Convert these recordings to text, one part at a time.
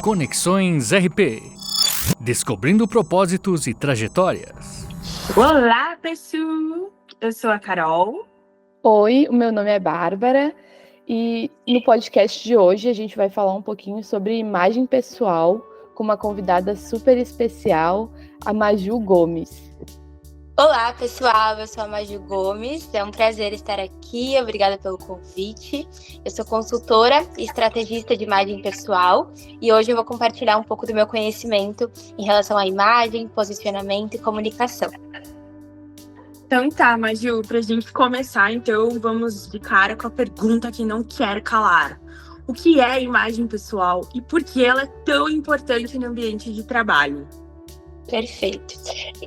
Conexões RP. Descobrindo propósitos e trajetórias. Olá, pessoal! Eu sou a Carol. Oi, o meu nome é Bárbara e no podcast de hoje a gente vai falar um pouquinho sobre imagem pessoal com uma convidada super especial, a Maju Gomes. Olá, pessoal, eu sou a Maju Gomes, é um prazer estar aqui, obrigada pelo convite. Eu sou consultora e estrategista de imagem pessoal e hoje eu vou compartilhar um pouco do meu conhecimento em relação à imagem, posicionamento e comunicação. Então tá, Maju, pra gente começar, então vamos de cara com a pergunta que não quer calar. O que é imagem pessoal e por que ela é tão importante no ambiente de trabalho? Perfeito.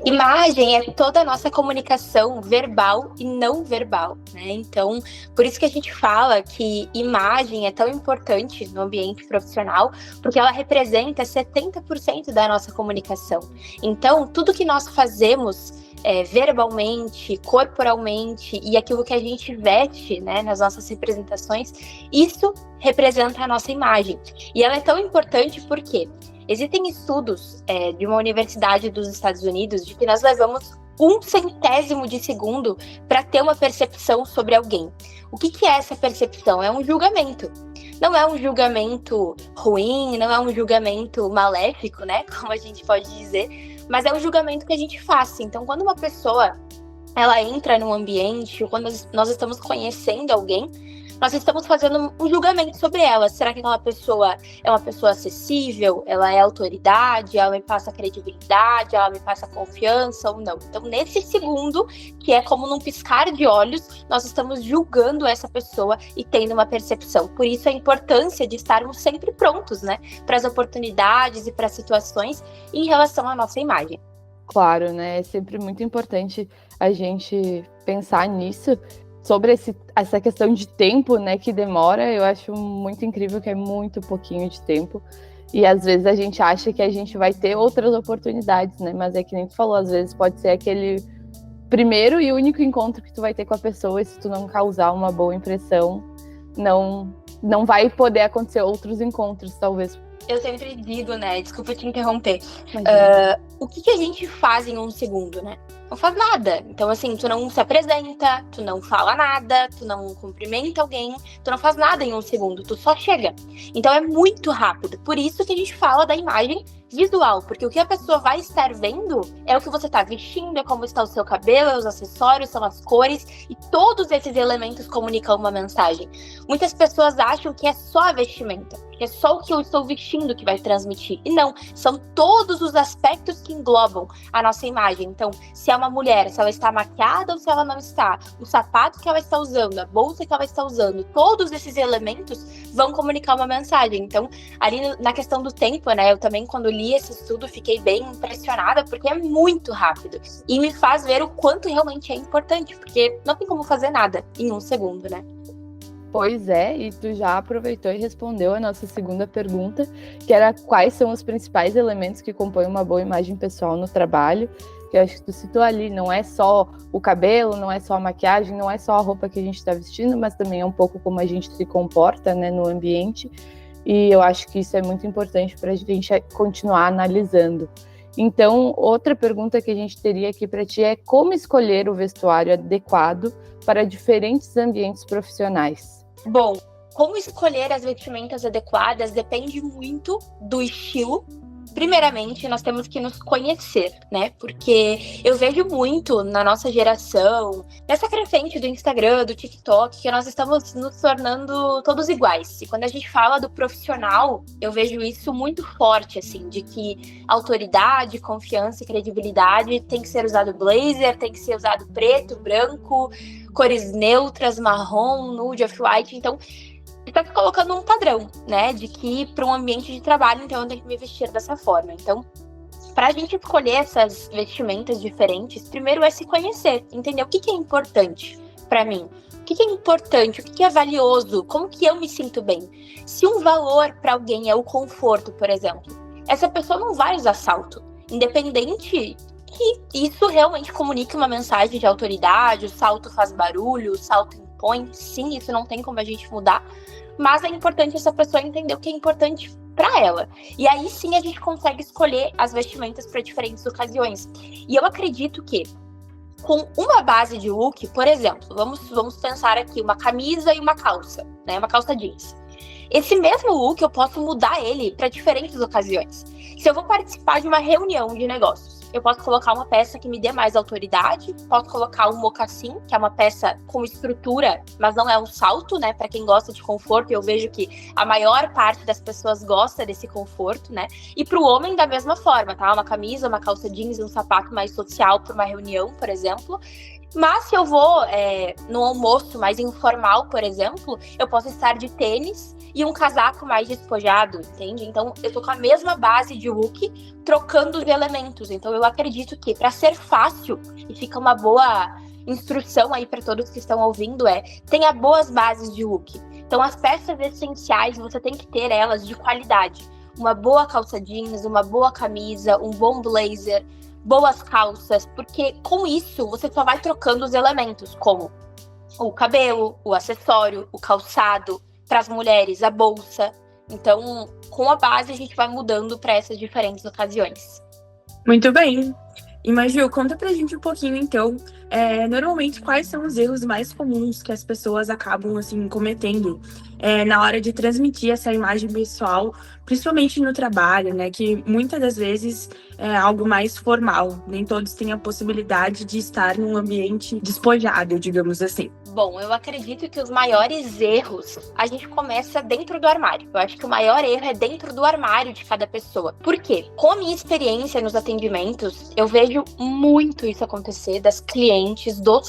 Imagem é toda a nossa comunicação verbal e não verbal, né? Então, por isso que a gente fala que imagem é tão importante no ambiente profissional, porque ela representa 70% da nossa comunicação. Então, tudo que nós fazemos verbalmente, corporalmente e aquilo que a gente veste, né, nas nossas representações, isso representa a nossa imagem. E ela é tão importante porque existem estudos de uma universidade dos Estados Unidos de que nós levamos 1/100º de segundo para ter uma percepção sobre alguém. O que é essa percepção? É um julgamento. Não é um julgamento ruim, não é um julgamento maléfico, né? Como a gente pode dizer, mas é um julgamento que a gente faz. Então, quando uma pessoa ela entra num ambiente, ou quando nós estamos conhecendo alguém, nós estamos fazendo um julgamento sobre ela. Será que aquela pessoa é uma pessoa acessível? Ela é autoridade? Ela me passa credibilidade? Ela me passa confiança ou não? Então, nesse segundo, que é como num piscar de olhos, nós estamos julgando essa pessoa e tendo uma percepção. Por isso, a importância de estarmos sempre prontos, né? Para as oportunidades e para as situações em relação à nossa imagem. Claro, né? É sempre muito importante a gente pensar nisso. Sobre essa questão de tempo, né, que demora, eu acho muito incrível que é muito pouquinho de tempo. E às vezes a gente acha que a gente vai ter outras oportunidades, né? Mas é que nem tu falou, às vezes pode ser aquele primeiro e único encontro que tu vai ter com a pessoa, e se tu não causar uma boa impressão, não vai poder acontecer outros encontros, talvez. Eu sempre digo, né? Desculpa te interromper. O que a gente faz em 1 segundo, né? Não faz nada. Então, assim, tu não se apresenta, tu não fala nada, tu não cumprimenta alguém, tu não faz nada em 1 segundo, tu só chega. Então, é muito rápido. Por isso que a gente fala da imagem visual, porque o que a pessoa vai estar vendo é o que você está vestindo, é como está o seu cabelo, é os acessórios, são as cores, e todos esses elementos comunicam uma mensagem. Muitas pessoas acham que é só a vestimenta, que é só o que eu estou vestindo que vai transmitir. E não, são todos os aspectos que englobam a nossa imagem. Então, se é uma mulher, se ela está maquiada ou se ela não está, o sapato que ela está usando, a bolsa que ela está usando, todos esses elementos vão comunicar uma mensagem. Então, ali na questão do tempo, né, eu também, quando li esse estudo, fiquei bem impressionada, porque é muito rápido. E me faz ver o quanto realmente é importante, porque não tem como fazer nada em 1 segundo, né? Pois é, e tu já aproveitou e respondeu a nossa segunda pergunta, que era quais são os principais elementos que compõem uma boa imagem pessoal no trabalho, que eu acho que tu citou ali, não é só o cabelo, não é só a maquiagem, não é só a roupa que a gente está vestindo, mas também é um pouco como a gente se comporta, né, no ambiente, e eu acho que isso é muito importante para a gente continuar analisando. Então, outra pergunta que a gente teria aqui para ti é como escolher o vestuário adequado para diferentes ambientes profissionais? Bom, como escolher as vestimentas adequadas depende muito do estilo. Primeiramente, nós temos que nos conhecer, né? Porque eu vejo muito na nossa geração, nessa crescente do Instagram, do TikTok, que nós estamos nos tornando todos iguais. E quando a gente fala do profissional, eu vejo isso muito forte, assim, de que autoridade, confiança e credibilidade tem que ser usado blazer, tem que ser usado preto, branco, cores neutras, marrom, nude, off-white. Então, está se colocando um padrão, né, de que para um ambiente de trabalho, então eu tenho que me vestir dessa forma. Então, para a gente escolher essas vestimentas diferentes, primeiro é se conhecer, entender o que é importante para mim, o que é importante, o que é valioso, como que eu me sinto bem. Se um valor para alguém é o conforto, por exemplo, essa pessoa não vai usar salto, independente que isso realmente comunique uma mensagem de autoridade, o salto faz barulho, o salto impõe. Sim, isso não tem como a gente mudar. Mas é importante essa pessoa entender o que é importante para ela. E aí sim a gente consegue escolher as vestimentas para diferentes ocasiões. E eu acredito que com uma base de look, por exemplo, vamos pensar aqui uma camisa e uma calça, né? Uma calça jeans. Esse mesmo look eu posso mudar ele para diferentes ocasiões. Se eu vou participar de uma reunião de negócios, eu posso colocar uma peça que me dê mais autoridade, posso colocar um mocassim, que é uma peça com estrutura, mas não é um salto, né? Para quem gosta de conforto, eu vejo que a maior parte das pessoas gosta desse conforto, né? E para o homem da mesma forma, tá? Uma camisa, uma calça jeans e um sapato mais social para uma reunião, por exemplo. Mas se eu vou no almoço mais informal, por exemplo, eu posso estar de tênis e um casaco mais despojado, entende? Então, eu tô com a mesma base de look, trocando os elementos. Então, eu acredito que para ser fácil, e fica uma boa instrução aí para todos que estão ouvindo, tenha boas bases de look. Então, as peças essenciais, você tem que ter elas de qualidade. Uma boa calça jeans, uma boa camisa, um bom blazer, boas calças, porque com isso você só vai trocando os elementos, como o cabelo, o acessório, o calçado, para as mulheres, a bolsa. Então, com a base, a gente vai mudando para essas diferentes ocasiões. Muito bem. E Maju, conta pra gente um pouquinho, então, normalmente quais são os erros mais comuns que as pessoas acabam, assim, cometendo na hora de transmitir essa imagem pessoal, principalmente no trabalho, né? Que muitas das vezes é algo mais formal. Nem todos têm a possibilidade de estar num ambiente despojado, digamos assim. Bom, eu acredito que os maiores erros, a gente começa dentro do armário. Eu acho que o maior erro é dentro do armário de cada pessoa. Por quê? Com a minha experiência nos atendimentos, eu vejo muito isso acontecer dos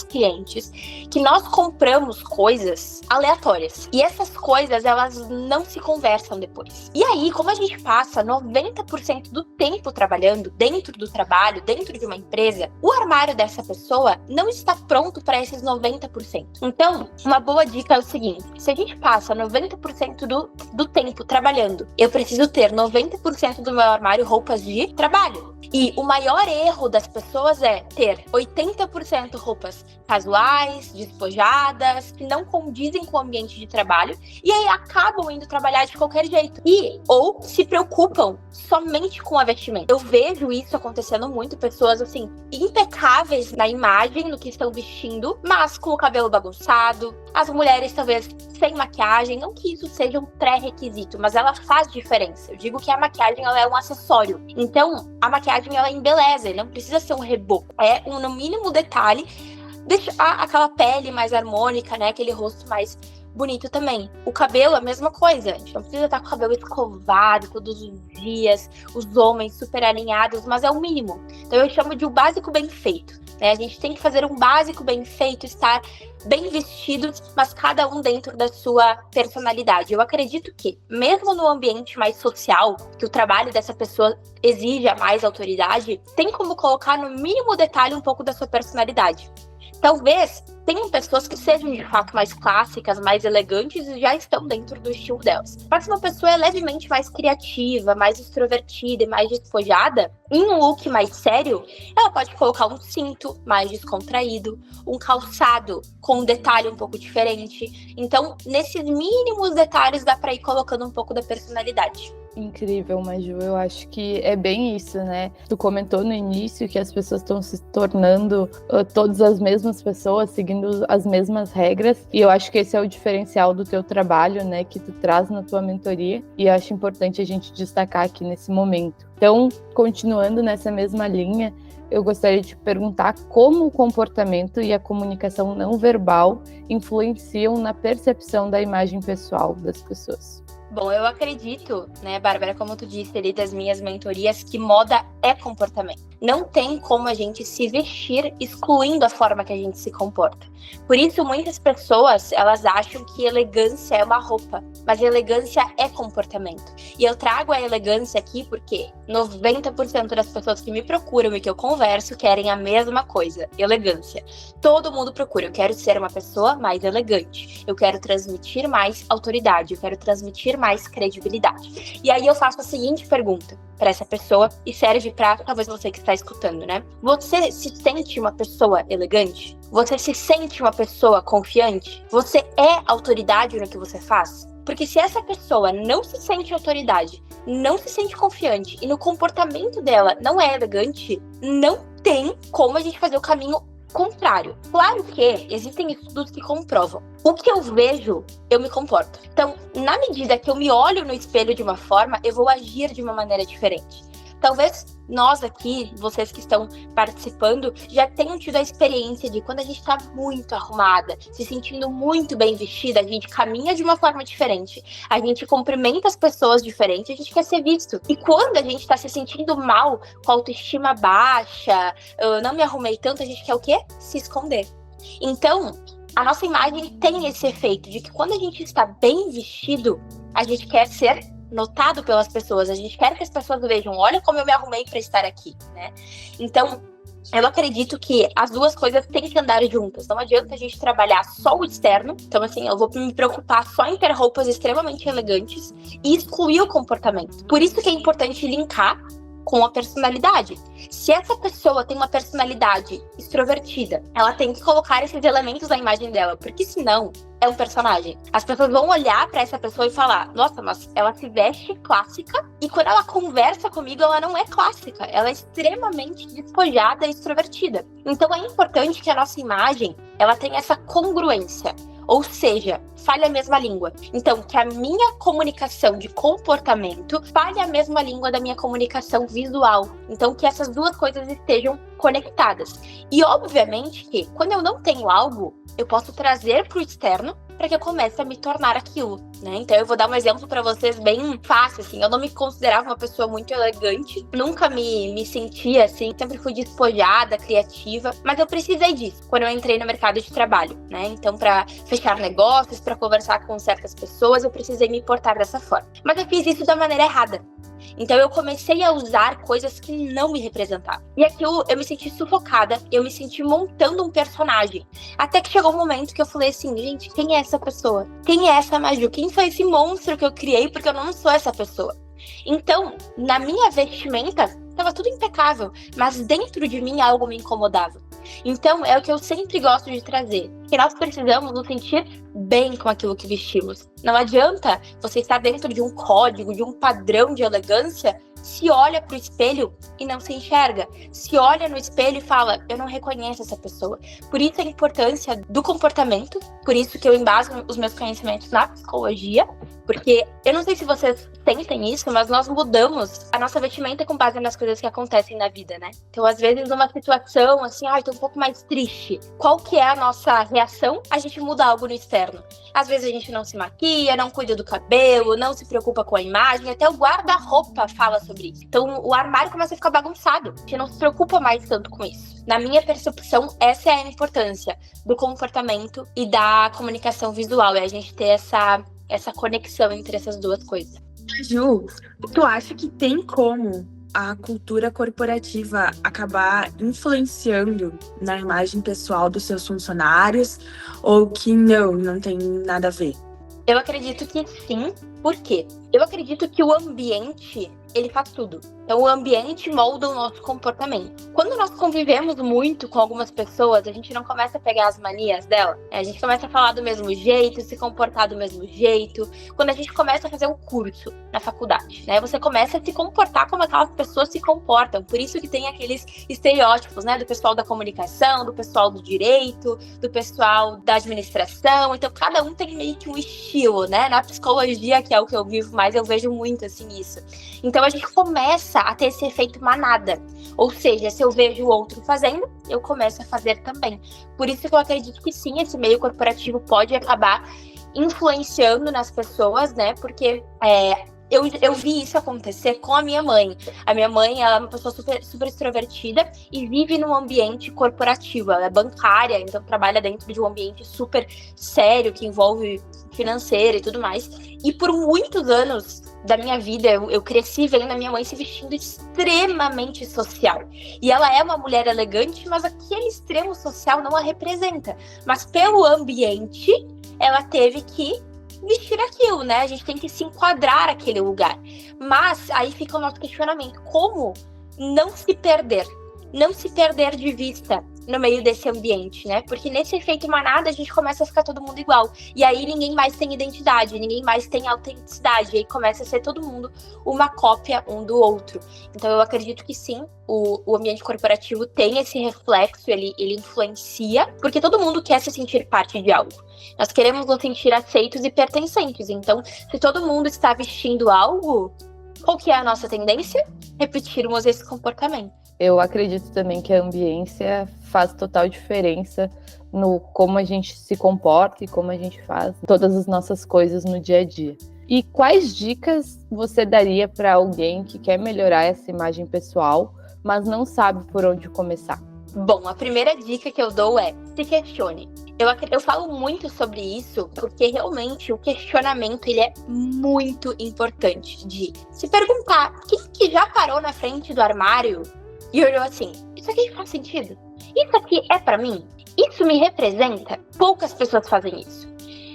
clientes, que nós compramos coisas aleatórias. E essas coisas, elas não se conversam depois. E aí, como a gente passa 90% do tempo trabalhando dentro do trabalho, dentro de uma empresa, o armário dessa pessoa não está pronto para esses 90%. Então, uma boa dica é o seguinte: se a gente passa 90% do tempo trabalhando, eu preciso ter 90% do meu armário roupas de trabalho. E o maior erro das pessoas é ter 80% roupas casuais, despojadas, que não condizem com o ambiente de trabalho, e aí acabam indo trabalhar de qualquer jeito. Ou se preocupam somente com a vestimenta. Eu vejo isso acontecendo muito, pessoas assim, impecáveis na imagem, no que estão vestindo, mas com o cabelo bagunçado, as mulheres talvez sem maquiagem, não que isso seja um pré-requisito, mas ela faz diferença. Eu digo que a maquiagem, ela é um acessório. Então, a maquiagem, ela embeleza, não precisa ser um reboco. É no mínimo detalhe, deixar aquela pele mais harmônica, né? Aquele rosto mais bonito também. O cabelo, a mesma coisa. A gente não precisa estar com o cabelo escovado todos os dias, os homens super alinhados, mas é o mínimo. Então eu chamo de o básico bem feito, né? A gente tem que fazer um básico bem feito, estar bem vestidos, mas cada um dentro da sua personalidade. Eu acredito que, mesmo no ambiente mais social, que o trabalho dessa pessoa exija mais autoridade, tem como colocar no mínimo detalhe um pouco da sua personalidade. Talvez tenham pessoas que sejam de fato mais clássicas, mais elegantes e já estão dentro do estilo delas. Mas se uma pessoa é levemente mais criativa, mais extrovertida e mais despojada, em um look mais sério, ela pode colocar um cinto mais descontraído, um calçado com um detalhe um pouco diferente. Então, nesses mínimos detalhes dá para ir colocando um pouco da personalidade. Incrível, Maju. Eu acho que é bem isso, né? Tu comentou no início que as pessoas estão se tornando todas as mesmas pessoas, seguindo as mesmas regras. E eu acho que esse é o diferencial do teu trabalho, né? Que tu traz na tua mentoria. E eu acho importante a gente destacar aqui nesse momento. Então, continuando nessa mesma linha, eu gostaria de perguntar como o comportamento e a comunicação não verbal influenciam na percepção da imagem pessoal das pessoas. Bom, eu acredito, né, Bárbara, como tu disse ali das minhas mentorias, que moda é comportamento. Não tem como a gente se vestir excluindo a forma que a gente se comporta. Por isso, muitas pessoas, elas acham que elegância é uma roupa, mas elegância é comportamento. E eu trago a elegância aqui porque 90% das pessoas que me procuram e que eu converso querem a mesma coisa, elegância. Todo mundo procura, eu quero ser uma pessoa mais elegante, eu quero transmitir mais autoridade, eu quero transmitir mais credibilidade. E aí eu faço a seguinte pergunta para essa pessoa, e serve para talvez você que está escutando, né? Você se sente uma pessoa elegante? Você se sente uma pessoa confiante? Você é autoridade no que você faz? Porque se essa pessoa não se sente autoridade, não se sente confiante e no comportamento dela não é elegante, não tem como a gente fazer o caminho contrário. Claro que existem estudos que comprovam. O que eu vejo, eu me comporto. Então, na medida que eu me olho no espelho de uma forma, eu vou agir de uma maneira diferente. Talvez nós aqui, vocês que estão participando, já tenham tido a experiência de quando a gente está muito arrumada, se sentindo muito bem vestida, a gente caminha de uma forma diferente, a gente cumprimenta as pessoas diferente, a gente quer ser visto. E quando a gente está se sentindo mal, com a autoestima baixa, eu não me arrumei tanto, a gente quer o quê? Se esconder. Então, a nossa imagem tem esse efeito de que quando a gente está bem vestido, a gente quer ser notado pelas pessoas, a gente quer que as pessoas vejam, olha como eu me arrumei para estar aqui, né? Então, eu acredito que as duas coisas têm que andar juntas. Não adianta a gente trabalhar só o externo. Então, assim, eu vou me preocupar só em ter roupas extremamente elegantes e excluir o comportamento. Por isso que é importante linkar com a personalidade. Se essa pessoa tem uma personalidade extrovertida, ela tem que colocar esses elementos na imagem dela, porque senão é um personagem. As pessoas vão olhar pra essa pessoa e falar, nossa, mas ela se veste clássica e quando ela conversa comigo, ela não é clássica, ela é extremamente despojada e extrovertida. Então é importante que a nossa imagem, ela tenha essa congruência. Ou seja, fale a mesma língua. Então, que a minha comunicação de comportamento fale a mesma língua da minha comunicação visual. Então, que essas duas coisas estejam conectadas. E, obviamente, que quando eu não tenho algo, eu posso trazer para o externo para que eu comece a me tornar aquilo, né? Então, eu vou dar um exemplo para vocês bem fácil, assim. Eu não me considerava uma pessoa muito elegante, nunca me sentia assim, sempre fui despojada, criativa, mas eu precisei disso quando eu entrei no mercado de trabalho, né? Então, para fechar negócios, para conversar com certas pessoas, eu precisei me portar dessa forma. Mas eu fiz isso da maneira errada. Então eu comecei a usar coisas que não me representavam. E aquilo eu me senti sufocada, eu me senti montando um personagem. Até que chegou um momento que eu falei assim, gente, quem é essa pessoa? Quem é essa Maju? Quem foi esse monstro que eu criei? Porque eu não sou essa pessoa. Então, na minha vestimenta, estava tudo impecável, mas dentro de mim algo me incomodava. Então, é o que eu sempre gosto de trazer, que nós precisamos nos sentir bem com aquilo que vestimos. Não adianta você estar dentro de um código, de um padrão de elegância, se olha para o espelho e não se enxerga. Se olha no espelho e fala, eu não reconheço essa pessoa. Por isso a importância do comportamento, por isso que eu embaso os meus conhecimentos na psicologia, porque eu não sei se vocês sentem isso, mas nós mudamos a nossa vestimenta com base nas coisas que acontecem na vida, né? Então, às vezes, numa situação assim, tô um pouco mais triste. Qual que é a nossa reação? A gente muda algo no externo. Às vezes a gente não se maquia, não cuida do cabelo, não se preocupa com a imagem, até o guarda-roupa fala sobre isso. Então, o armário começa a ficar bagunçado. A gente não se preocupa mais tanto com isso. Na minha percepção, essa é a importância do comportamento e da comunicação visual. É a gente ter essa conexão entre essas duas coisas. Ju, tu acha que tem como a cultura corporativa acabar influenciando na imagem pessoal dos seus funcionários ou que não tem nada a ver? Eu acredito que sim. Por quê? Eu acredito que o ambiente, ele faz tudo. Então, o ambiente molda o nosso comportamento. Quando nós convivemos muito com algumas pessoas, a gente não começa a pegar as manias dela. A gente começa a falar do mesmo jeito, se comportar do mesmo jeito. Quando a gente começa a fazer um curso na faculdade, né? Você começa a se comportar como aquelas pessoas se comportam. Por isso que tem aqueles estereótipos, né? Do pessoal da comunicação, do pessoal do direito, do pessoal da administração. Então, cada um tem meio que um estilo, né? Na psicologia, que é o que eu vivo mais, eu vejo muito, assim, isso. Então, a gente começa a ter esse efeito manada. Ou seja, se eu vejo o outro fazendo, eu começo a fazer também. Por isso que eu acredito que sim, esse meio corporativo pode acabar influenciando nas pessoas, né? Porque eu vi isso acontecer com a minha mãe. A minha mãe, ela é uma pessoa super, super extrovertida e vive num ambiente corporativo. Ela é bancária, então trabalha dentro de um ambiente super sério, que envolve financeiro e tudo mais. E por muitos anos da minha vida, eu cresci vendo a minha mãe se vestindo extremamente social. E ela é uma mulher elegante, mas aquele extremo social não a representa. Mas pelo ambiente, ela teve que vestir aquilo, né? A gente tem que se enquadrar naquele lugar. Mas aí fica o nosso questionamento. Como não se perder? Não se perder de vista no meio desse ambiente, né? Porque nesse efeito manada a gente começa a ficar todo mundo igual. E aí ninguém mais tem identidade, ninguém mais tem autenticidade. E aí começa a ser todo mundo uma cópia um do outro. Então eu acredito que sim, o ambiente corporativo tem esse reflexo, ele influencia, porque todo mundo quer se sentir parte de algo. Nós queremos nos sentir aceitos e pertencentes. Então, se todo mundo está vestindo algo, qual que é a nossa tendência? Repetirmos esse comportamento. Eu acredito também que a ambiência faz total diferença no como a gente se comporta e como a gente faz todas as nossas coisas no dia a dia. E quais dicas você daria para alguém que quer melhorar essa imagem pessoal, mas não sabe por onde começar? Bom, a primeira dica que eu dou é: se questione. Eu falo muito sobre isso porque realmente o questionamento ele é muito importante de se perguntar quem que já parou na frente do armário e olhou assim, isso aqui faz sentido? Isso aqui é pra mim? Isso me representa? Poucas pessoas fazem isso.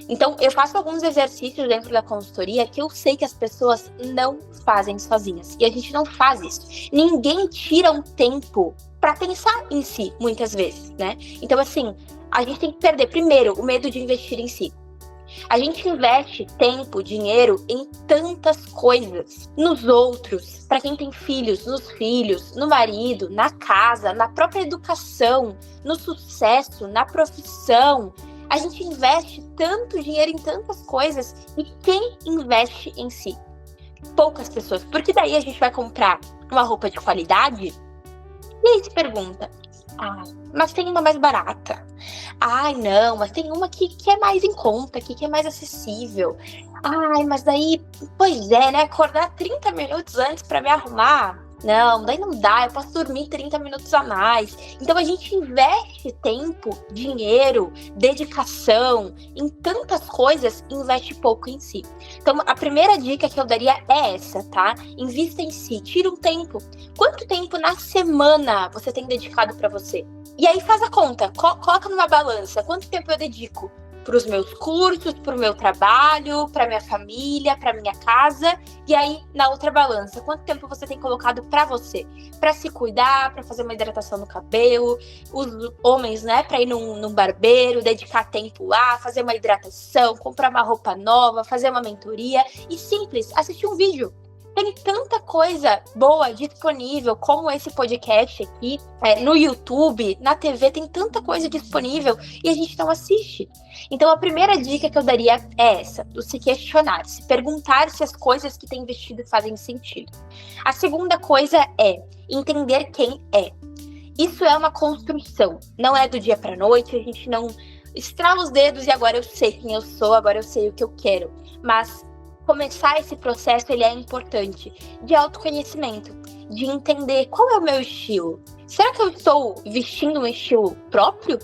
Então, eu faço alguns exercícios dentro da consultoria que eu sei que as pessoas não fazem sozinhas. E a gente não faz isso. Ninguém tira um tempo pra pensar em si, muitas vezes, né? Então, assim, a gente tem que perder, primeiro, o medo de investir em si. A gente investe tempo, dinheiro em tantas coisas, nos outros, para quem tem filhos, nos filhos, no marido, na casa, na própria educação, no sucesso, na profissão. A gente investe tanto dinheiro em tantas coisas e quem investe em si? Poucas pessoas, porque daí a gente vai comprar uma roupa de qualidade e aí se pergunta, mas tem uma mais barata. Ai, não, mas tem uma que é mais em conta, que é mais acessível. Ai, mas daí, pois é, né? Acordar 30 minutos antes pra me arrumar. Não, daí não dá, eu posso dormir 30 minutos a mais. Então a gente investe tempo, dinheiro, dedicação em tantas coisas e investe pouco em si. Então a primeira dica que eu daria é essa, tá? Invista em si, tira um tempo. Quanto tempo na semana você tem dedicado pra você? E aí faz a conta, coloca numa balança, quanto tempo eu dedico para os meus cursos, para o meu trabalho, para minha família, para minha casa. E aí, na outra balança, quanto tempo você tem colocado para você? Para se cuidar, para fazer uma hidratação no cabelo, os homens, né, para ir num barbeiro, dedicar tempo lá, fazer uma hidratação, comprar uma roupa nova, fazer uma mentoria e simples, assistir um vídeo. Tem tanta coisa boa disponível, como esse podcast aqui, no YouTube, na TV, tem tanta coisa disponível e a gente não assiste. Então a primeira dica que eu daria é essa, do se questionar, se perguntar se as coisas que tem investido fazem sentido. A segunda coisa é entender quem é. Isso é uma construção, não é do dia para noite, a gente não estrala os dedos e agora eu sei quem eu sou, agora eu sei o que eu quero, mas começar esse processo, ele é importante, de autoconhecimento, de entender qual é o meu estilo. Será que eu estou vestindo um estilo próprio,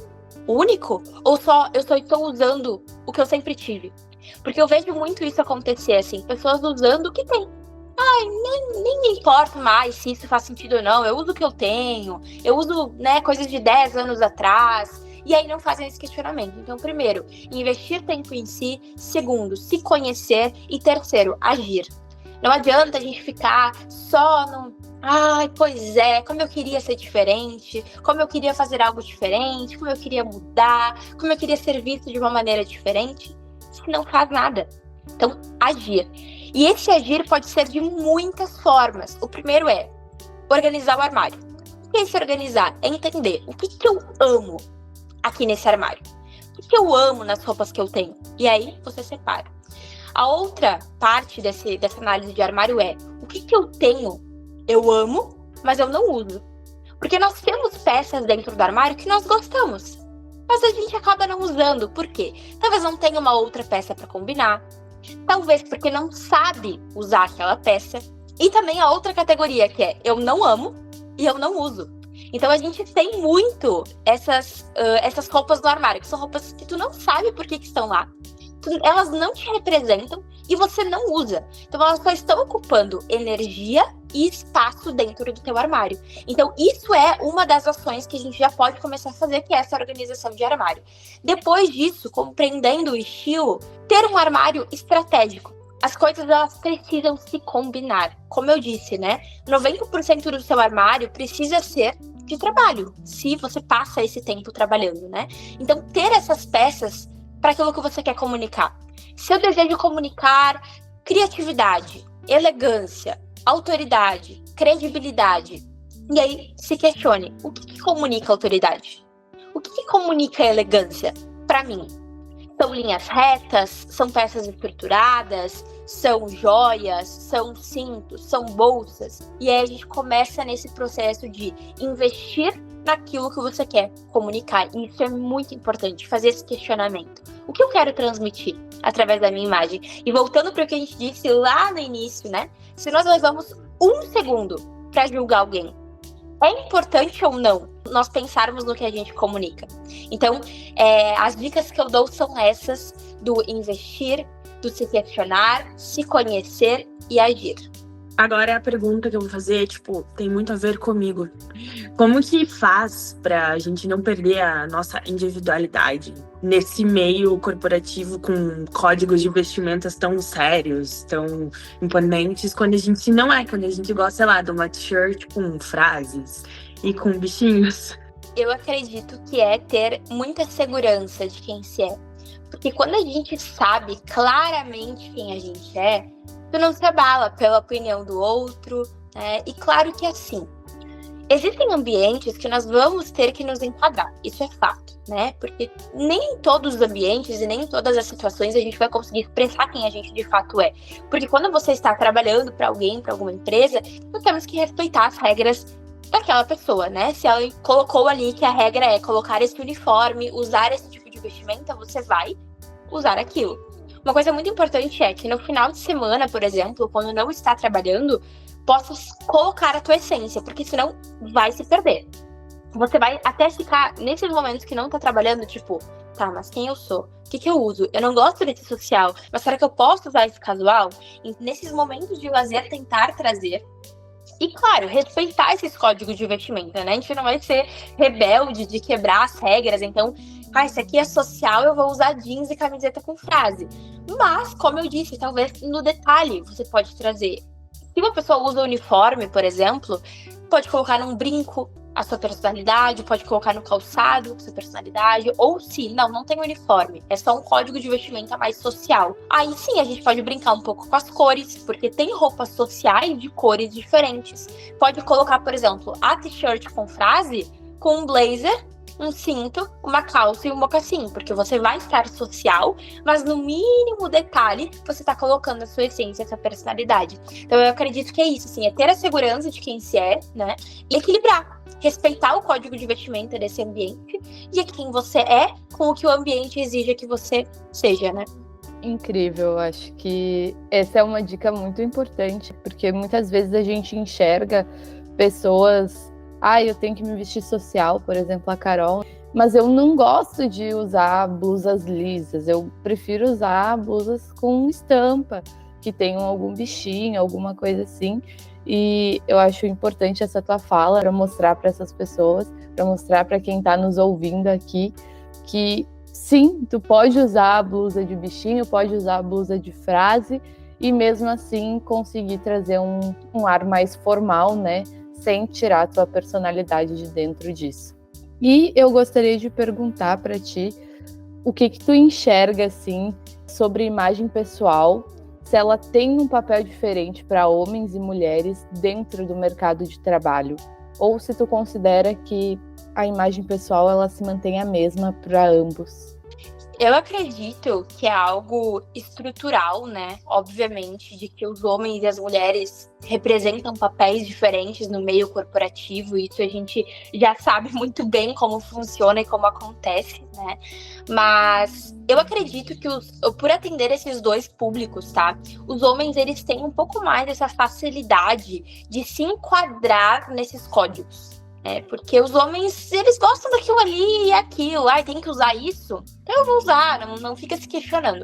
único? Ou eu só estou usando o que eu sempre tive? Porque eu vejo muito isso acontecer, assim, pessoas usando o que tem. Nem me importa mais se isso faz sentido ou não, eu uso o que eu tenho, eu uso, né, coisas de 10 anos atrás. E aí não fazem esse questionamento. Então, primeiro, investir tempo em si. Segundo, se conhecer. E terceiro, agir. Não adianta a gente ficar só no... pois é, como eu queria ser diferente, como eu queria fazer algo diferente, como eu queria mudar, como eu queria ser visto de uma maneira diferente. Isso não faz nada. Então, agir. E esse agir pode ser de muitas formas. O primeiro é organizar o armário. O que é se organizar? É entender o que eu amo aqui nesse armário. O que eu amo nas roupas que eu tenho? E aí você separa. A outra parte dessa análise de armário é o que eu tenho, eu amo, mas eu não uso. Porque nós temos peças dentro do armário que nós gostamos, mas a gente acaba não usando. Por quê? Talvez não tenha uma outra peça para combinar. Talvez porque não sabe usar aquela peça. E também a outra categoria que é eu não amo e eu não uso. Então a gente tem muito essas roupas no armário, que são roupas que tu não sabe por que estão lá. Elas não te representam e você não usa. Então elas só estão ocupando energia e espaço dentro do teu armário. Então isso é uma das ações que a gente já pode começar a fazer, que é essa organização de armário. Depois disso, compreendendo o estilo, ter um armário estratégico. As coisas, elas precisam se combinar. Como eu disse, né? 90% do seu armário precisa ser de trabalho, se você passa esse tempo trabalhando, né? Então, ter essas peças para aquilo que você quer comunicar. Se eu desejo comunicar criatividade, elegância, autoridade, credibilidade, e aí se questione, o que comunica autoridade? O que comunica elegância para mim? São linhas retas? São peças estruturadas? São joias? São cintos? São bolsas? E aí a gente começa nesse processo de investir naquilo que você quer comunicar. E isso é muito importante, fazer esse questionamento. O que eu quero transmitir através da minha imagem? E voltando para o que a gente disse lá no início, né? Se nós levamos 1 segundo para julgar alguém, é importante ou não nós pensarmos no que a gente comunica? Então, as dicas que eu dou são essas, do investir, do se questionar, se conhecer e agir. Agora a pergunta que eu vou fazer, tem muito a ver comigo. Como que faz pra gente não perder a nossa individualidade nesse meio corporativo com códigos de vestimentas tão sérios, tão imponentes, quando a gente não é, quando a gente gosta, sei lá, de uma t-shirt com frases e com bichinhos? Eu acredito que é ter muita segurança de quem se é. Porque quando a gente sabe claramente quem a gente é, tu não se abala pela opinião do outro, né? E claro que assim, existem ambientes que nós vamos ter que nos enquadrar, isso é fato, né? Porque nem em todos os ambientes e nem em todas as situações a gente vai conseguir expressar quem a gente de fato é. Porque quando você está trabalhando para alguém, para alguma empresa, nós temos que respeitar as regras daquela pessoa, né? Se ela colocou ali que a regra é colocar esse uniforme, usar esse tipo de vestimenta, você vai usar aquilo. Uma coisa muito importante é que no final de semana, por exemplo, quando não está trabalhando, possa colocar a tua essência, porque senão vai se perder. Você vai até ficar, nesses momentos que não tá trabalhando, tá, mas quem eu sou? O que eu uso? Eu não gosto desse social, mas será que eu posso usar esse casual? E nesses momentos de lazer, tentar trazer. E, claro, respeitar esses códigos de vestimenta, né? A gente não vai ser rebelde de quebrar as regras. Então, isso aqui é social, eu vou usar jeans e camiseta com frase. Mas, como eu disse, talvez no detalhe você pode trazer. Se uma pessoa usa uniforme, por exemplo, pode colocar num brinco a sua personalidade, pode colocar no calçado a sua personalidade, ou se não tem uniforme, é só um código de vestimenta mais social. Aí sim, a gente pode brincar um pouco com as cores, porque tem roupas sociais de cores diferentes. Pode colocar, por exemplo, a t-shirt com frase, com um blazer, um cinto, uma calça e um mocassim, porque você vai estar social, mas no mínimo detalhe você está colocando a sua essência, a sua personalidade. Então eu acredito que é isso, assim, é ter a segurança de quem se é, né, e equilibrar, respeitar o código de vestimenta desse ambiente e quem você é com o que o ambiente exige que você seja, né. Incrível, eu acho que essa é uma dica muito importante, porque muitas vezes a gente enxerga pessoas... eu tenho que me vestir social, por exemplo, a Carol. Mas eu não gosto de usar blusas lisas. Eu prefiro usar blusas com estampa, que tenham algum bichinho, alguma coisa assim. E eu acho importante essa tua fala para mostrar para essas pessoas, para mostrar para quem está nos ouvindo aqui, que sim, tu pode usar a blusa de bichinho, pode usar a blusa de frase, e mesmo assim conseguir trazer um ar mais formal, né? Sem tirar a tua personalidade de dentro disso. E eu gostaria de perguntar para ti o que tu enxerga assim sobre imagem pessoal, se ela tem um papel diferente para homens e mulheres dentro do mercado de trabalho, ou se tu considera que a imagem pessoal ela se mantém a mesma para ambos. Eu acredito que é algo estrutural, né? Obviamente, de que os homens e as mulheres representam papéis diferentes no meio corporativo. Isso a gente já sabe muito bem como funciona e como acontece, né? Mas eu acredito que por atender esses dois públicos, tá? Os homens, eles têm um pouco mais essa facilidade de se enquadrar nesses códigos. Porque os homens, eles gostam daquilo ali e aquilo. Tem que usar isso? Então eu vou usar, não fica se questionando.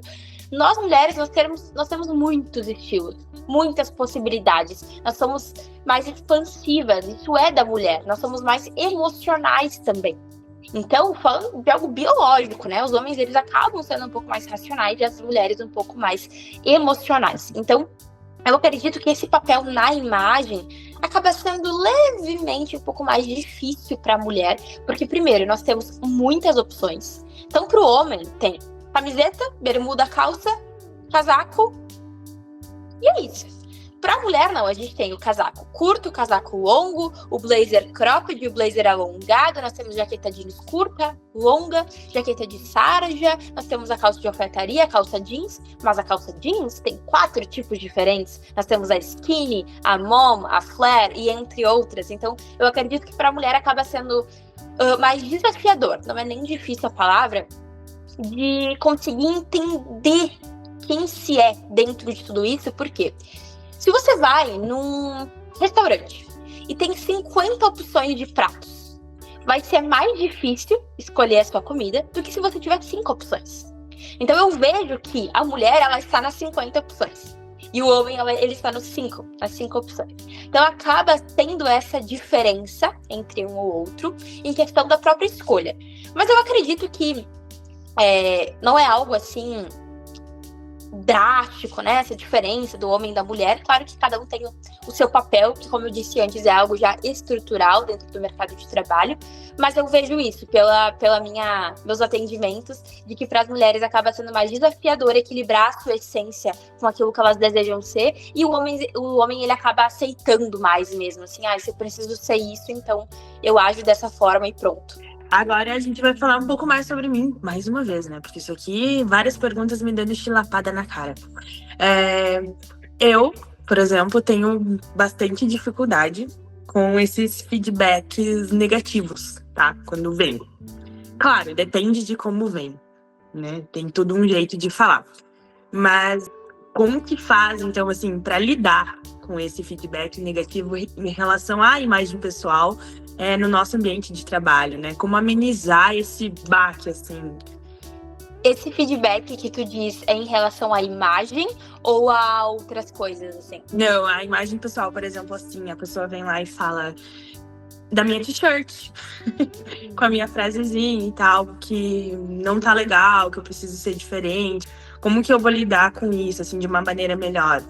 Nós, mulheres, nós temos muitos estilos, muitas possibilidades. Nós somos mais expansivas, isso é da mulher. Nós somos mais emocionais também. Então, falando de algo biológico, né? Os homens, eles acabam sendo um pouco mais racionais e as mulheres um pouco mais emocionais. Então, eu acredito que esse papel na imagem acaba sendo levemente um pouco mais difícil para a mulher, porque primeiro nós temos muitas opções. Então, para o homem tem camiseta, bermuda, calça, casaco, e é isso. Pra mulher, não, a gente tem o casaco curto, o casaco longo, o blazer cropped, o blazer alongado, nós temos jaqueta jeans curta, longa, jaqueta de sarja, nós temos a calça de alfaiataria, a calça jeans, mas a calça jeans tem 4 tipos diferentes. Nós temos a skinny, a mom, a flare e entre outras. Então, eu acredito que pra mulher acaba sendo mais desafiador, não é nem difícil a palavra, de conseguir entender quem se é dentro de tudo isso, por quê? Se você vai num restaurante e tem 50 opções de pratos, vai ser mais difícil escolher a sua comida do que se você tiver 5 opções. Então eu vejo que a mulher, ela está nas 50 opções. E o homem, ele está nas 5 opções. Então acaba tendo essa diferença entre um ou outro em questão da própria escolha. Mas eu acredito que não é algo assim drástico, né? Essa diferença do homem e da mulher. Claro que cada um tem o seu papel, que, como eu disse antes, é algo já estrutural dentro do mercado de trabalho. Mas eu vejo isso meus atendimentos, de que para as mulheres acaba sendo mais desafiador equilibrar a sua essência com aquilo que elas desejam ser, e o homem ele acaba aceitando mais mesmo, assim, se eu preciso ser isso, então eu ajo dessa forma e pronto. Agora a gente vai falar um pouco mais sobre mim, mais uma vez, né? Porque isso aqui, várias perguntas me dando estilapada na cara. Eu, por exemplo, tenho bastante dificuldade com esses feedbacks negativos, tá? Quando vem. Claro, depende de como vem, né? Tem todo um jeito de falar. Mas como que faz, então, assim, para lidar com esse feedback negativo em relação à imagem pessoal no nosso ambiente de trabalho, né? Como amenizar esse baque, assim? Esse feedback que tu diz é em relação à imagem ou a outras coisas, assim? Não, a imagem pessoal, por exemplo, assim, a pessoa vem lá e fala da minha t-shirt, com a minha frasezinha e tal, que não tá legal, que eu preciso ser diferente. Como que eu vou lidar com isso, assim, de uma maneira melhor?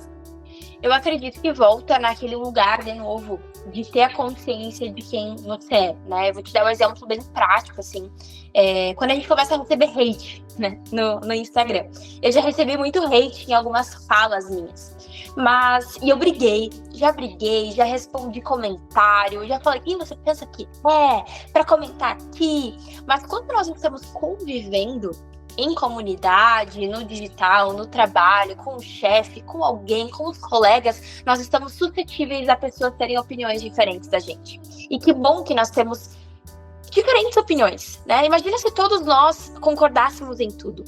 Eu acredito que volta naquele lugar, de novo, de ter a consciência de quem você é, né? Eu vou te dar um exemplo bem prático, assim. Quando a gente começa a receber hate, né, no Instagram. Eu já recebi muito hate em algumas falas minhas. E eu já respondi comentário, já falei, você pensa que pra comentar aqui? Mas quando nós estamos convivendo em comunidade, no digital, no trabalho, com o chefe, com alguém, com os colegas, nós estamos suscetíveis a pessoas terem opiniões diferentes da gente. E que bom que nós temos diferentes opiniões, né? Imagina se todos nós concordássemos em tudo.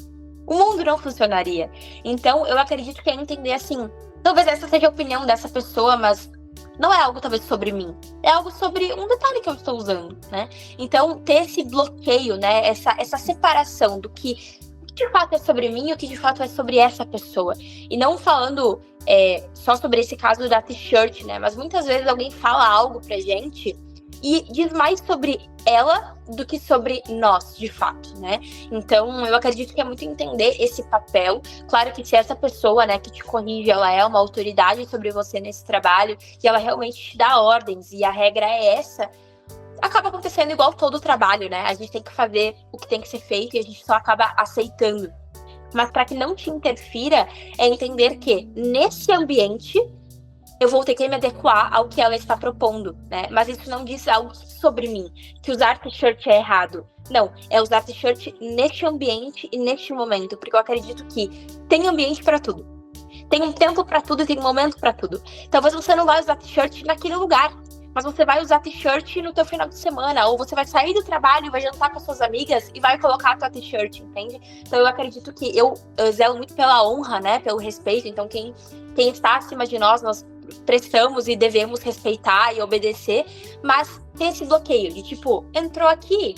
O mundo não funcionaria. Então, eu acredito que é entender assim, talvez essa seja a opinião dessa pessoa, mas não é algo talvez sobre mim, é algo sobre um detalhe que eu estou usando, né? Então, ter esse bloqueio, né? Essa separação do que de fato é sobre mim e o que de fato é sobre essa pessoa. E não falando só sobre esse caso da t-shirt, né? Mas muitas vezes alguém fala algo pra gente e diz mais sobre ela do que sobre nós, de fato, né? Então, eu acredito que é muito entender esse papel. Claro que se essa pessoa, né, que te corrige, ela é uma autoridade sobre você nesse trabalho e ela realmente te dá ordens e a regra é essa, acaba acontecendo igual todo o trabalho, né? A gente tem que fazer o que tem que ser feito e a gente só acaba aceitando. Mas para que não te interfira, é entender que nesse ambiente eu vou ter que me adequar ao que ela está propondo, né? Mas isso não diz algo sobre mim, que usar t-shirt é errado. Não, é usar t-shirt neste ambiente e neste momento, porque eu acredito que tem ambiente para tudo. Tem um tempo para tudo e tem um momento para tudo. Talvez você não vai usar t-shirt naquele lugar, mas você vai usar t-shirt no teu final de semana, ou você vai sair do trabalho e vai jantar com as suas amigas e vai colocar a tua t-shirt, entende? Então eu acredito que eu zelo muito pela honra, né, pelo respeito. Então quem está acima de nós precisamos e devemos respeitar e obedecer, mas tem esse bloqueio de tipo, entrou aqui,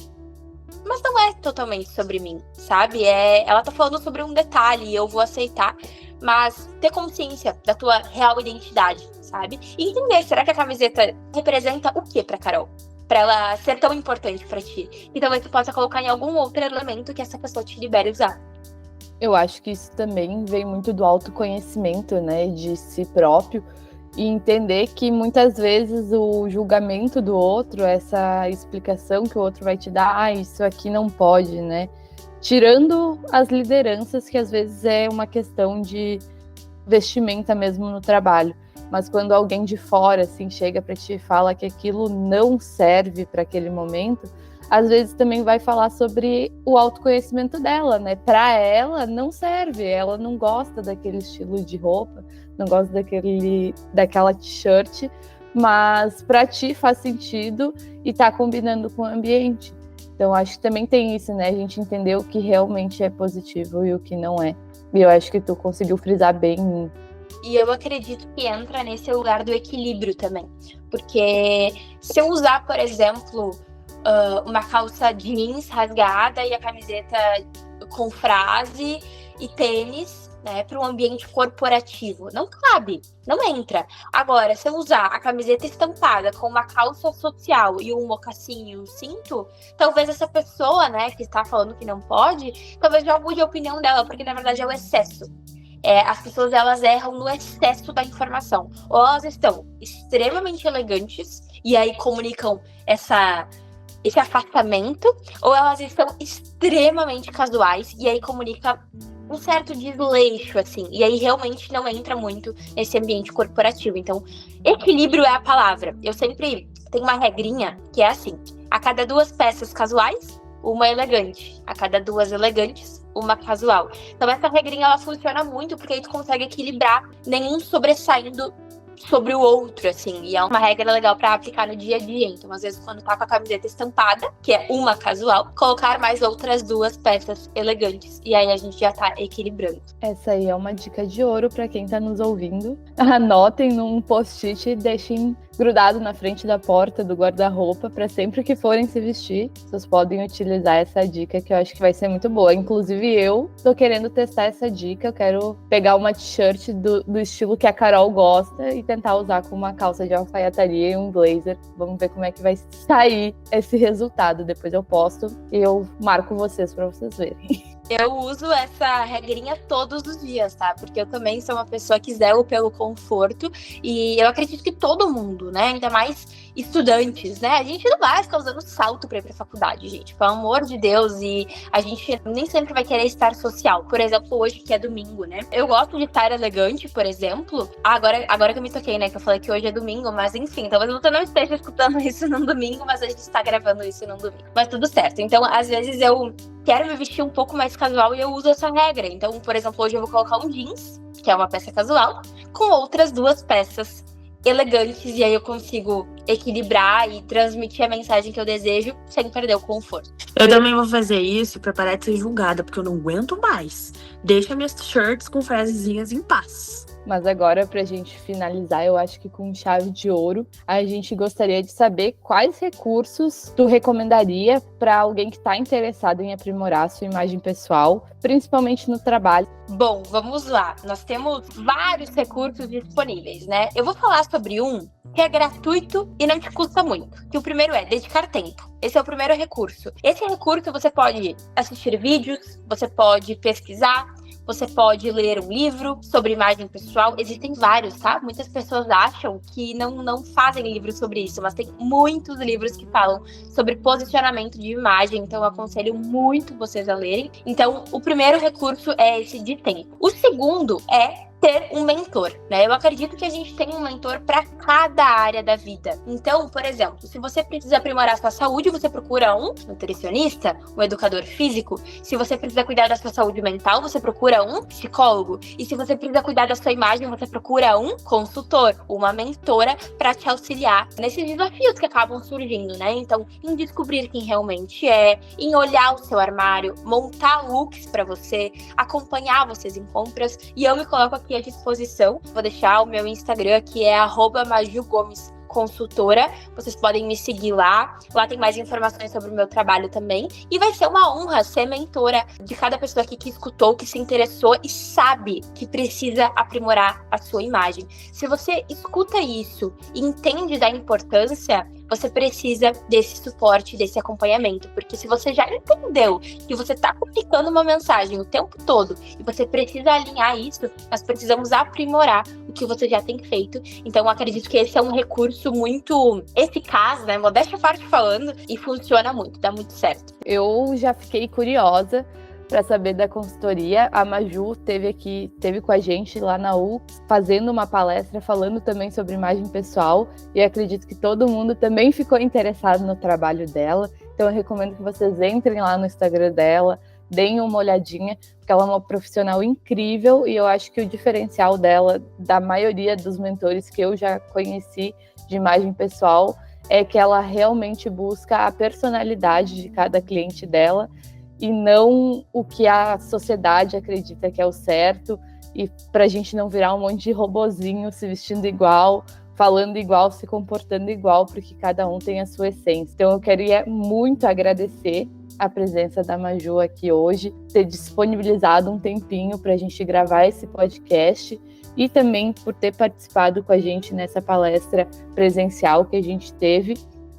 mas não é totalmente sobre mim, sabe? Ela tá falando sobre um detalhe e eu vou aceitar, mas ter consciência da tua real identidade, sabe? E entender, será que a camiseta representa o que pra Carol? Pra ela ser tão importante pra ti. E talvez tu possa colocar em algum outro elemento que essa pessoa te libere usar. Eu acho que isso também vem muito do autoconhecimento, né, de si próprio. e entender que muitas vezes o julgamento do outro, essa explicação que o outro vai te dar, isso aqui não pode, né? Tirando as lideranças, que às vezes é uma questão de vestimenta mesmo no trabalho. Mas quando alguém de fora assim chega para ti e fala que aquilo não serve para aquele momento, às vezes também vai falar sobre o autoconhecimento dela, né? Para ela não serve, ela não gosta daquele estilo de roupa, não gosta daquela t-shirt, mas para ti faz sentido e tá combinando com o ambiente. Então acho que também tem isso, né? A gente entender o que realmente é positivo e o que não é. E eu acho que tu conseguiu frisar bem. E eu acredito que entra nesse lugar do equilíbrio também. Porque se eu usar, por exemplo, uma calça jeans rasgada e a camiseta com frase e tênis, né, para um ambiente corporativo, não cabe, não entra. Agora, se eu usar a camiseta estampada com uma calça social e um mocassim e um cinto, talvez essa pessoa, né, que está falando que não pode, talvez já mude a opinião dela, porque na verdade é o excesso. As pessoas, elas erram no excesso da informação. Ou elas estão extremamente elegantes e aí comunicam esse afastamento, ou elas estão extremamente casuais e aí comunica um certo desleixo, assim, e aí realmente não entra muito nesse ambiente corporativo. Então, equilíbrio é a palavra. Eu sempre tenho uma regrinha que é assim: a cada 2 peças casuais, uma elegante. A cada 2 elegantes, uma casual. Então, essa regrinha, ela funciona muito porque aí tu consegue equilibrar, nenhum sobressaindo sobre o outro, assim, e é uma regra legal pra aplicar no dia a dia. Então, às vezes, quando tá com a camiseta estampada, que é uma casual, colocar mais outras 2 peças elegantes, e aí a gente já tá equilibrando. Essa aí é uma dica de ouro pra quem tá nos ouvindo. Anotem num post-it e deixem grudado na frente da porta do guarda-roupa para sempre que forem se vestir. Vocês podem utilizar essa dica, que eu acho que vai ser muito boa. Inclusive, eu tô querendo testar essa dica. Eu quero pegar uma t-shirt do estilo que a Carol gosta e tentar usar com uma calça de alfaiataria e um blazer. Vamos ver como é que vai sair esse resultado. Depois eu posto e eu marco vocês para vocês verem. Eu uso essa regrinha todos os dias, tá? Porque eu também sou uma pessoa que zelo pelo conforto e eu acredito que todo mundo, né? Ainda mais estudantes, né? A gente não vai ficar usando salto pra ir pra faculdade, gente. Pelo amor de Deus. E a gente nem sempre vai querer estar social. Por exemplo, hoje que é domingo, né? Eu gosto de estar elegante, por exemplo. Agora que eu me toquei, né? Que eu falei que hoje é domingo, mas enfim. Talvez você não esteja escutando isso num domingo, mas a gente está gravando isso num domingo. Mas tudo certo. Então, às vezes eu quero me vestir um pouco mais casual e eu uso essa regra. Então, por exemplo, hoje eu vou colocar um jeans, que é uma peça casual, com outras 2 peças elegantes, e aí eu consigo equilibrar e transmitir a mensagem que eu desejo sem perder o conforto. Eu também vou fazer isso pra parar de ser julgada, porque eu não aguento mais. Deixa minhas shirts com frasezinhas em paz. Mas agora, pra gente finalizar, eu acho que com chave de ouro, a gente gostaria de saber quais recursos tu recomendaria para alguém que está interessado em aprimorar a sua imagem pessoal, principalmente no trabalho. Bom, vamos lá. Nós temos vários recursos disponíveis, né? Eu vou falar sobre um que é gratuito e não te custa muito. Que o primeiro é dedicar tempo. Esse é o primeiro recurso. Esse recurso você pode assistir vídeos, você pode pesquisar, você pode ler um livro sobre imagem pessoal. Existem vários, tá? Muitas pessoas acham que não fazem livros sobre isso, mas tem muitos livros que falam sobre posicionamento de imagem. Então, eu aconselho muito vocês a lerem. Então, o primeiro recurso é esse de tempo. O segundo é ter um mentor, né? Eu acredito que a gente tem um mentor para cada área da vida. Então, por exemplo, se você precisa aprimorar sua saúde, você procura um nutricionista, um educador físico. Se você precisa cuidar da sua saúde mental, você procura um psicólogo. E se você precisa cuidar da sua imagem, você procura um consultor, uma mentora para te auxiliar nesses desafios que acabam surgindo, né? Então, em descobrir quem realmente é, em olhar o seu armário, montar looks para você, acompanhar vocês em compras. E eu me coloco aqui à disposição. Vou deixar o meu Instagram, que é @MajuGomesConsultora. Vocês podem me seguir lá. Lá tem mais informações sobre o meu trabalho também. E vai ser uma honra ser mentora de cada pessoa aqui que escutou, que se interessou e sabe que precisa aprimorar a sua imagem. Se você escuta isso e entende da importância, você precisa desse suporte, desse acompanhamento. Porque se você já entendeu que você está comunicando uma mensagem o tempo todo e você precisa alinhar isso, nós precisamos aprimorar o que você já tem feito. Então, eu acredito que esse é um recurso muito eficaz, né? Modéstia à parte falando, e funciona muito, dá muito certo. Eu já fiquei curiosa para saber da consultoria. A Maju teve com a gente lá na UX, fazendo uma palestra, falando também sobre imagem pessoal, e acredito que todo mundo também ficou interessado no trabalho dela. Então eu recomendo que vocês entrem lá no Instagram dela, deem uma olhadinha, porque ela é uma profissional incrível, e eu acho que o diferencial dela, da maioria dos mentores que eu já conheci de imagem pessoal, é que ela realmente busca a personalidade de cada cliente dela, e não o que a sociedade acredita que é o certo, e para a gente não virar um monte de robozinho se vestindo igual, falando igual, se comportando igual, porque cada um tem a sua essência. Então eu queria muito agradecer a presença da Maju aqui hoje, ter disponibilizado um tempinho para a gente gravar esse podcast, e também por ter participado com a gente nessa palestra presencial que a gente teve,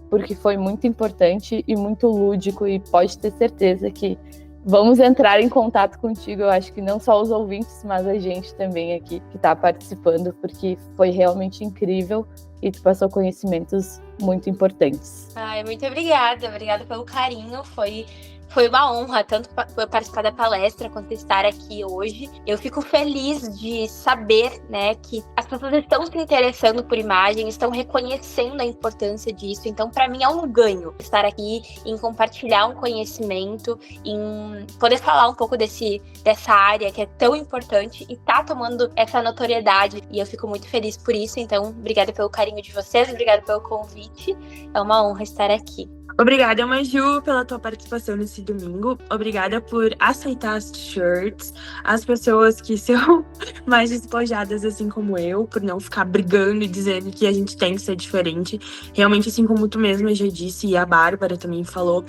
porque foi muito importante e muito lúdico, e pode ter certeza que vamos entrar em contato contigo. Eu acho que não só os ouvintes, mas a gente também aqui que está participando, porque foi realmente incrível e tu passou conhecimentos muito importantes. Ai, muito obrigada pelo carinho, foi uma honra tanto participar da palestra quanto estar aqui hoje. Eu fico feliz de saber, né, que as pessoas estão se interessando por imagem, estão reconhecendo a importância disso. Então, para mim é um ganho estar aqui, em compartilhar um conhecimento, em poder falar um pouco dessa área que é tão importante e tá tomando essa notoriedade. E eu fico muito feliz por isso. Então, obrigada pelo carinho de vocês, obrigada pelo convite. É uma honra estar aqui. Obrigada, Maju, pela tua participação nesse domingo. Obrigada por aceitar as t-shirts, as pessoas que são mais despojadas, assim como eu, por não ficar brigando e dizendo que a gente tem que ser diferente. Realmente, assim como tu mesma já disse, e a Bárbara também falou,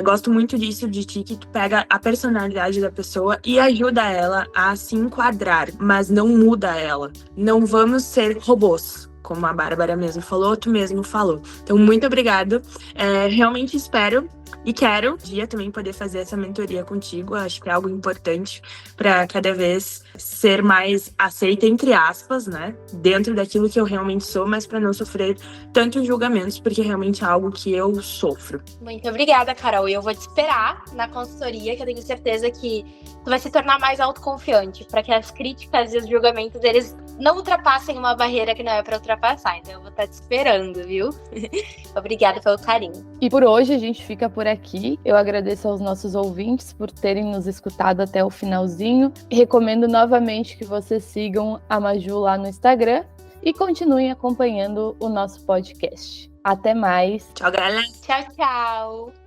gosto muito disso de ti, que tu pega a personalidade da pessoa e ajuda ela a se enquadrar, mas não muda ela. Não vamos ser robôs, como a Bárbara mesmo falou, tu mesmo falou. Então, muito obrigada. Realmente espero e quero um dia também poder fazer essa mentoria contigo. Acho que é algo importante para cada vez ser mais aceita, entre aspas, né? Dentro daquilo que eu realmente sou, mas para não sofrer tantos julgamentos, porque realmente é algo que eu sofro. Muito obrigada, Carol. E eu vou te esperar na consultoria, que eu tenho certeza que tu vai se tornar mais autoconfiante, para que as críticas e os julgamentos, eles não ultrapassem uma barreira que não é para ultrapassar. Então eu vou estar te esperando, viu? Obrigada pelo carinho. E por hoje a gente fica por aqui. Eu agradeço aos nossos ouvintes por terem nos escutado até o finalzinho. Recomendo novamente que vocês sigam a Maju lá no Instagram e continuem acompanhando o nosso podcast. Até mais. Tchau, galera. Tchau, tchau.